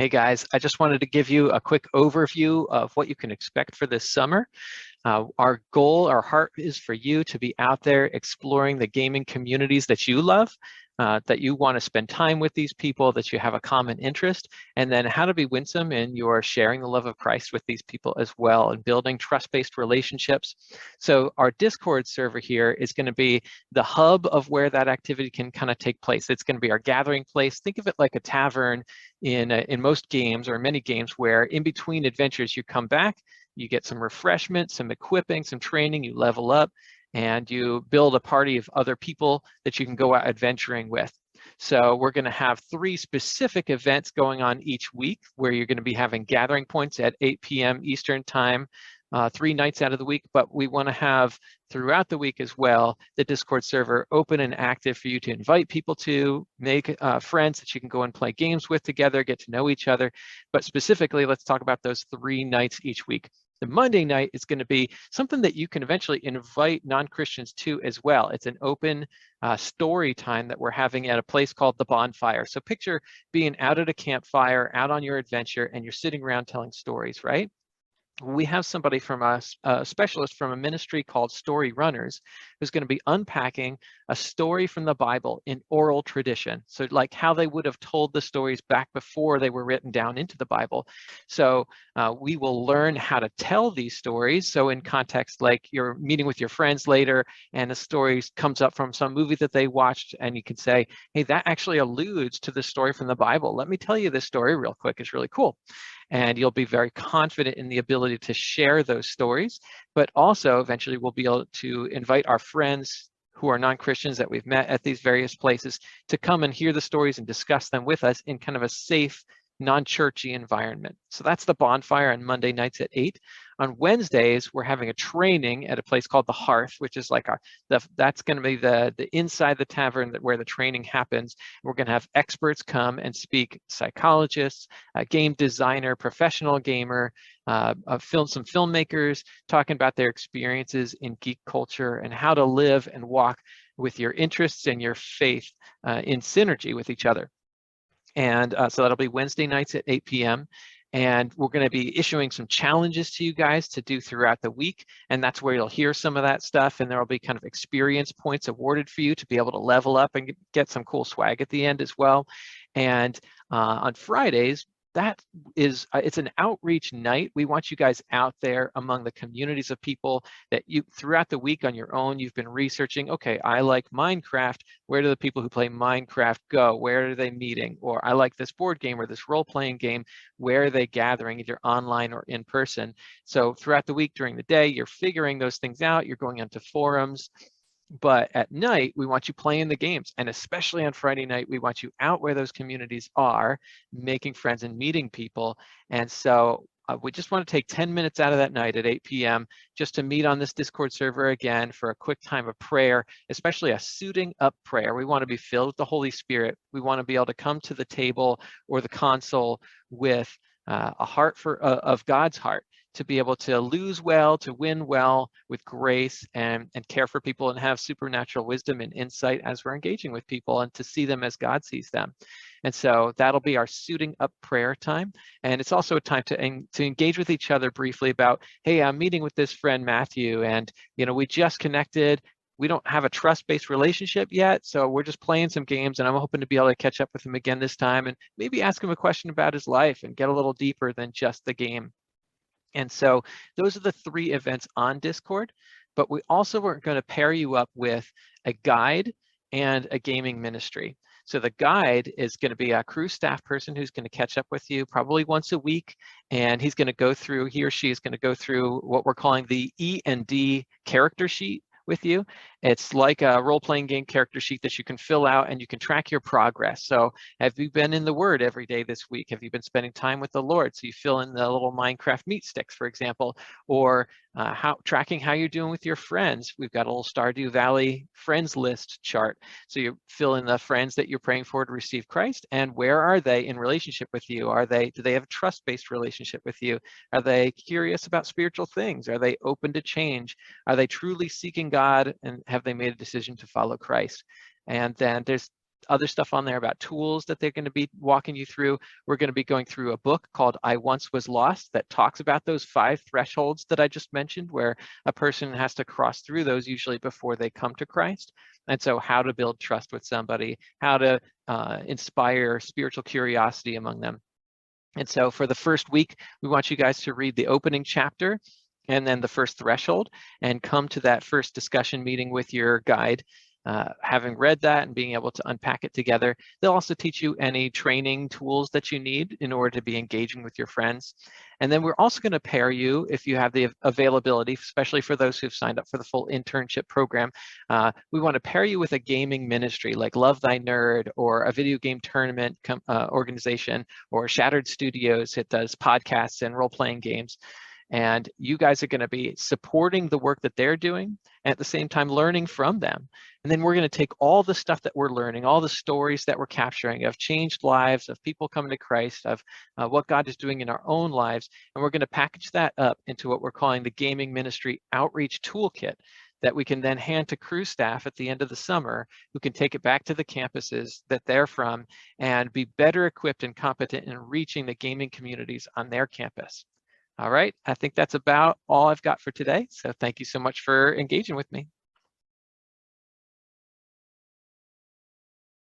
Hey guys, I just wanted to give you a quick overview of what you can expect for this summer. Our goal, our heart is for you to be out there exploring the gaming communities that you love, that you want to spend time with these people, that you have a common interest, and then how to be winsome in your sharing the love of Christ with these people as well and building trust-based relationships. So our Discord server here is going to be the hub of where that activity can kind of take place. It's going to be our gathering place. Think of it like a tavern in most games or many games where in between adventures you come back, you get some refreshment, some equipping, some training, you level up, and you build a party of other people that you can go out adventuring with. So we're going to have 3 specific events going on each week where you're going to be having gathering points at 8 p.m. Eastern time, 3 nights out of the week, but we want to have throughout the week as well the Discord server open and active for you to invite people to, make friends that you can go and play games with together, get to know each other. But specifically, let's talk about those 3 nights each week. The Monday night is going to be something that you can eventually invite non-Christians to as well. It's an open story time that we're having at a place called the Bonfire. So picture being out at a campfire, out on your adventure, and you're sitting around telling stories, right? We have somebody from a specialist from a ministry called Story Runners who's going to be unpacking a story from the Bible in oral tradition. So like how they would have told the stories back before they were written down into the Bible. So we will learn how to tell these stories. So in context, like you're meeting with your friends later and a story comes up from some movie that they watched and you can say, hey, that actually alludes to the story from the Bible. Let me tell you this story real quick. It's really cool. And you'll be very confident in the ability to share those stories, but also eventually we'll be able to invite our friends who are non-Christians that we've met at these various places to come and hear the stories and discuss them with us in kind of a safe, non-churchy environment. So that's the Bonfire on Monday nights at 8. On Wednesdays, we're having a training at a place called the Hearth, which is like that's going to be the inside the tavern where the training happens. We're going to have experts come and speak, psychologists, a game designer, professional gamer, some filmmakers talking about their experiences in geek culture and how to live and walk with your interests and your faith in synergy with each other. And so that'll be Wednesday nights at 8 p.m. And we're going to be issuing some challenges to you guys to do throughout the week. And that's where you'll hear some of that stuff. And there will be kind of experience points awarded for you to be able to level up and get some cool swag at the end as well. And on Fridays, it's an outreach night. We want you guys out there among the communities of people that you throughout the week on your own, you've been researching, okay, I like Minecraft. Where do the people who play Minecraft go? Where are they meeting? Or I like this board game or this role-playing game. Where are they gathering, either online or in person? So throughout the week during the day, you're figuring those things out. You're going onto forums. But at night, we want you playing the games. And especially on Friday night, we want you out where those communities are, making friends and meeting people. And so we just want to take 10 minutes out of that night at 8 p.m. just to meet on this Discord server again for a quick time of prayer, especially a suiting up prayer. We want to be filled with the Holy Spirit. We want to be able to come to the table or the console with a heart of God's heart, to be able to lose well, to win well with grace and care for people and have supernatural wisdom and insight as we're engaging with people and to see them as God sees them. And so that'll be our suiting up prayer time. And it's also a time to engage with each other briefly about, hey, I'm meeting with this friend, Matthew, and we just connected. We don't have a trust-based relationship yet, so we're just playing some games, and I'm hoping to be able to catch up with him again this time and maybe ask him a question about his life and get a little deeper than just the game. And so those are the 3 events on Discord, but we also are going to pair you up with a guide and a gaming ministry. So the guide is going to be a crew staff person who's going to catch up with you probably once a week, and he or she is going to go through what we're calling the E&D character sheet with you. It's like a role-playing game character sheet that you can fill out and you can track your progress. So have you been in the Word every day this week? Have you been spending time with the Lord? So you fill in the little Minecraft meat sticks, for example, or tracking how you're doing with your friends. We've got a little Stardew Valley friends list chart. So you fill in the friends that you're praying for to receive Christ, and where are they in relationship with you? Do they have a trust-based relationship with you? Are they curious about spiritual things? Are they open to change? Are they truly seeking God, and have they made a decision to follow Christ? And then there's other stuff on there about tools that they're going to be walking you through. We're going to be going through a book called I Once Was Lost that talks about those 5 thresholds that I just mentioned, where a person has to cross through those usually before they come to Christ. And so how to build trust with somebody, how to inspire spiritual curiosity among them. And so for the first week, we want you guys to read the opening chapter and then the first threshold and come to that first discussion meeting with your guide. Having read that and being able to unpack it together. They'll also teach you any training tools that you need in order to be engaging with your friends. And then we're also going to pair you, if you have the availability, especially for those who've signed up for the full internship program, we want to pair you with a gaming ministry like Love Thy Nerd or a video game tournament organization, or Shattered Studios. It does podcasts and role-playing games. And you guys are going to be supporting the work that they're doing and at the same time learning from them. And then we're going to take all the stuff that we're learning, all the stories that we're capturing of changed lives, of people coming to Christ, of what God is doing in our own lives, and we're going to package that up into what we're calling the Gaming Ministry Outreach Toolkit that we can then hand to crew staff at the end of the summer, who can take it back to the campuses that they're from and be better equipped and competent in reaching the gaming communities on their campus. All right, I think that's about all I've got for today. So thank you so much for engaging with me.